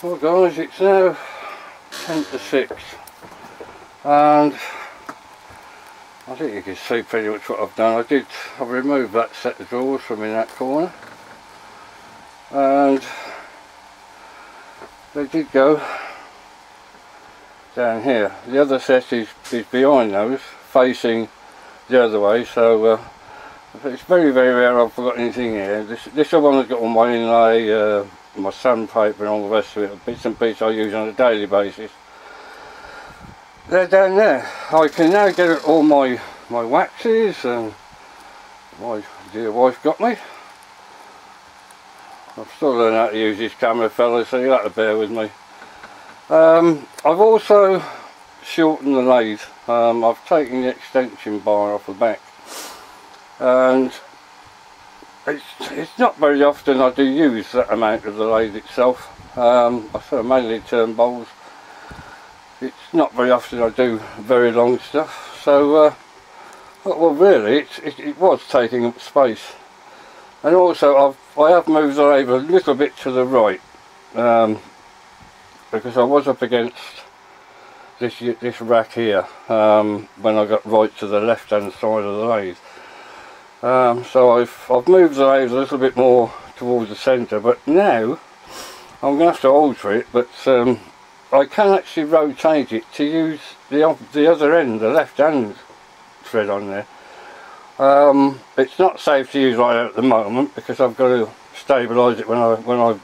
Well guys, it's now 10 to 6 and I think you can see pretty much what I've done. I've removed that set of drawers from in that corner and they did go down here. The other set is behind those, facing the other way, so it's very rare I've forgotten anything here. This one has got all my inlay, my sandpaper and all the rest of it, bits and pieces I use on a daily basis. They're down there. I can now get all my waxes, and my dear wife got me. I've still learned how to use this camera, fellas, so you'll have to bear with me. I've also shortened the lathe. I've taken the extension bar off the back, and it's not very often I do use that amount of the lathe itself. I sort of mainly turn bowls. It's not very often I do very long stuff, so well really it was taking up space. And also I have moved the lathe a little bit to the right, because I was up against this rack here when I got right to the left hand side of the lathe. So I've moved the lathe a little bit more towards the centre, but now I'm going to have to alter it, but I can actually rotate it to use the other end, the left hand thread on there. It's not safe to use like that at the moment because I've got to stabilise it when I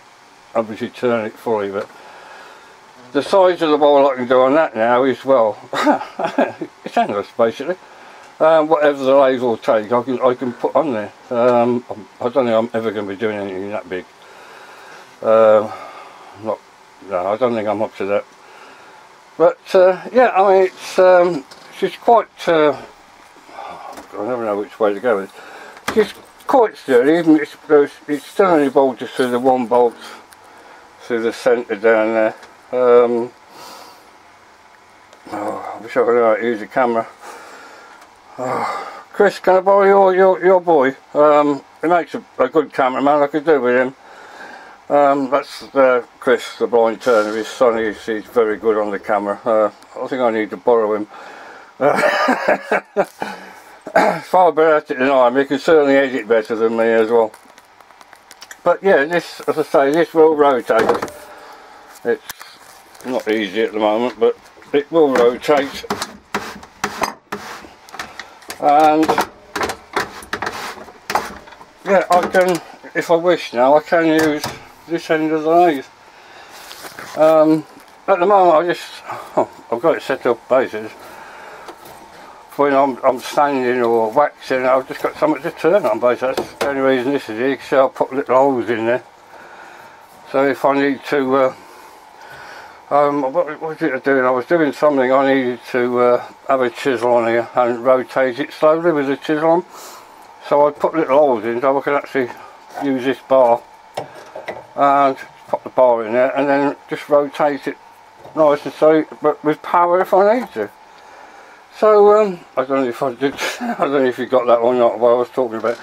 obviously turn it fully, but the size of the bowl I can do on that now is, well, it's endless basically. Whatever the lathe will take, I can put on there. I don't think I'm ever going to be doing anything that big. No, I don't think I'm up to that. But yeah, I mean, it's just quite. I never know which way to go with it. It's quite sturdy. Even it's still only bolted through the one bolt through the centre down there. Oh, I wish I could know how to use the camera. Oh, Chris, can I borrow your boy? He makes a good cameraman. I could do with him. That's Chris, the blind turner. His son, he's very good on the camera. I think I need to borrow him. Far better at it than I am. He can certainly edit better than me as well. But yeah, this, as I say, this will rotate. It's not easy at the moment, but it will rotate. And yeah, I can, if I wish now, I can use this end of the lathe. At the moment I've got it set up basically when I'm sanding or waxing. I've just got something to turn on basically. That's the only reason this is here, so I'll put little holes in there. So if I need to what was it doing? I was doing something, I needed to have a chisel on here and rotate it slowly with the chisel on. So I put little holes in so I can actually use this bar and pop the bar in there and then just rotate it nice and slow, but with power if I need to. So I don't know if I did, I don't know if you got that or not, what I was talking about.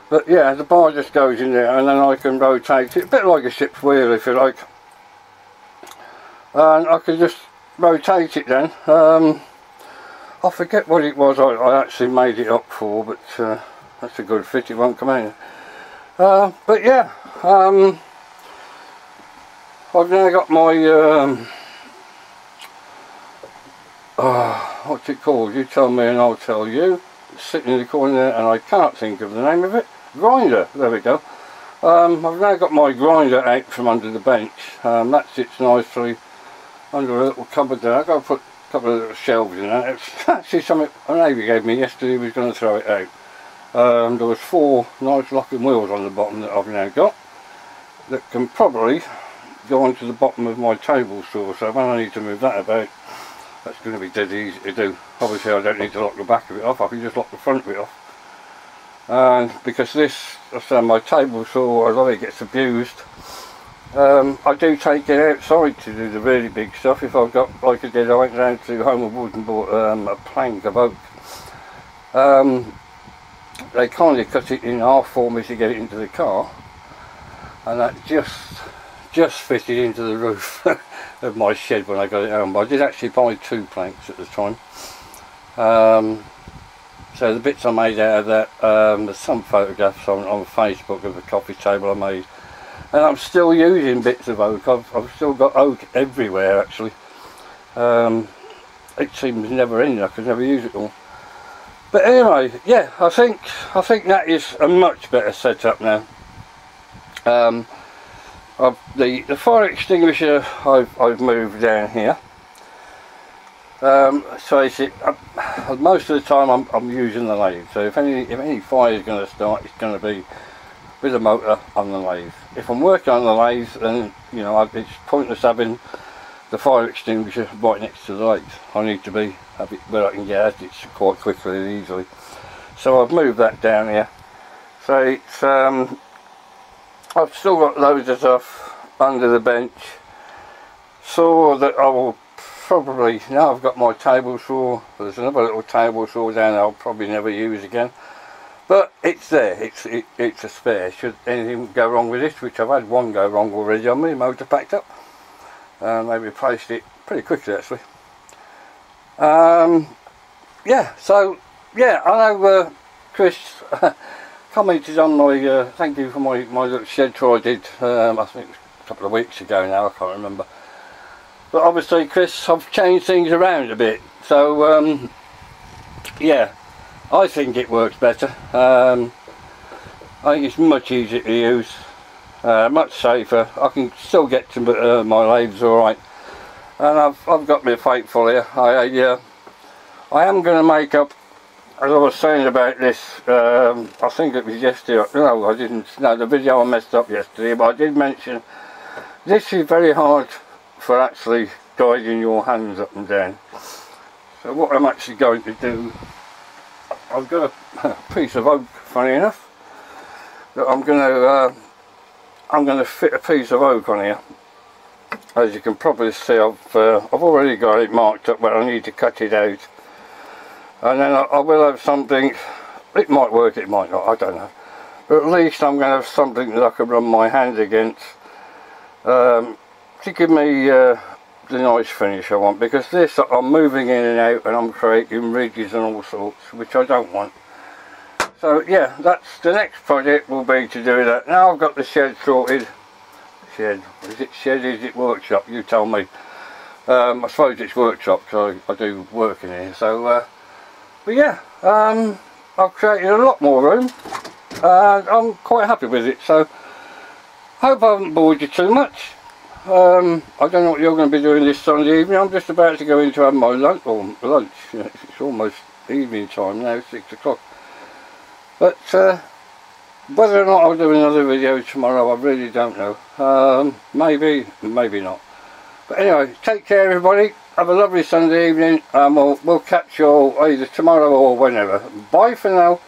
But yeah, the bar just goes in there and then I can rotate it, a bit like a ship's wheel if you like. And I can just rotate it then. I forget what it was I actually made it up for, but that's a good fit, it won't come in. But yeah, I've now got my what's it called? You tell me and I'll tell you. It's sitting in the corner there and I can't think of the name of it. Grinder, there we go. I've now got my grinder out from under the bench. That sits nicely under a little cupboard there. I've got to put a couple of little shelves in there. It's actually something a neighbour gave me yesterday. He was going to throw it out. There was 4 nice locking wheels on the bottom that I've now got that can probably go onto the bottom of my table saw, so when I need to move that about, that's going to be dead easy to do. Obviously I don't need to lock the back of it off, I can just lock the front of it off. And because this, my table saw, although it gets abused, I do take it outside to do the really big stuff. If I've got, like I did, I went down to Home of Wood and bought a plank of oak. They kindly cut it in half for me to get it into the car, and that just just fitted into the roof of my shed when I got it home. But I did actually buy 2 planks at the time. So the bits I made out of that, there's some photographs on Facebook of a coffee table I made, and I'm still using bits of oak. I've still got oak everywhere actually. It seems never ending. I could never use it all. But anyway, yeah, I think that is a much better setup now. The fire extinguisher I've moved down here. So most of the time I'm using the lathe. So if any fire is going to start, it's going to be with a motor on the lathe. If I'm working on the lathe, then you know it's pointless having the fire extinguisher right next to the lathe. I need to have it where I can get at it quite quickly and easily. So I've moved that down here. So it's I've still got loads of stuff under the bench. So that I will probably, now I've got my table saw, there's another little table saw down there I'll probably never use again. But it's there, it's a spare. Should anything go wrong with this, which I've had one go wrong already on me, motor packed up. They replaced it pretty quickly actually. Yeah, so yeah, I know Chris commented on my, thank you for my little shed tour I did, I think it was a couple of weeks ago now, I can't remember. But obviously Chris, I've changed things around a bit, so yeah, I think it works better. I think it's much easier to use, much safer. I can still get to my lathes alright, and I've got my faithful here. I am going to make up, as I was saying about this, I think it was yesterday, no I didn't, no the video I messed up yesterday, but I did mention this is very hard for actually guiding your hands up and down. So what I'm actually going to do, I've got a piece of oak, funny enough, that I'm going to fit a piece of oak on here. As you can probably see, I've already got it marked up where I need to cut it out, and then I will have something. It might work, it might not, I don't know, but at least I'm going to have something that I can run my hand against to give me the nice finish I want, because this I'm moving in and out and I'm creating ridges and all sorts, which I don't want. So yeah, that's the next project will be to do that. Now I've got the shed sorted. Shed, is it shed, is it workshop? You tell me. I suppose it's workshop because I do work in here. So but yeah, I've created a lot more room and I'm quite happy with it. So hope I haven't bored you too much. I don't know what you're going to be doing this Sunday evening. I'm just about to go in to have my lunch, it's almost evening time now, 6 o'clock. But whether or not I'll do another video tomorrow, I really don't know. Maybe not. But anyway, take care everybody, have a lovely Sunday evening, and we'll catch you all either tomorrow or whenever. Bye for now.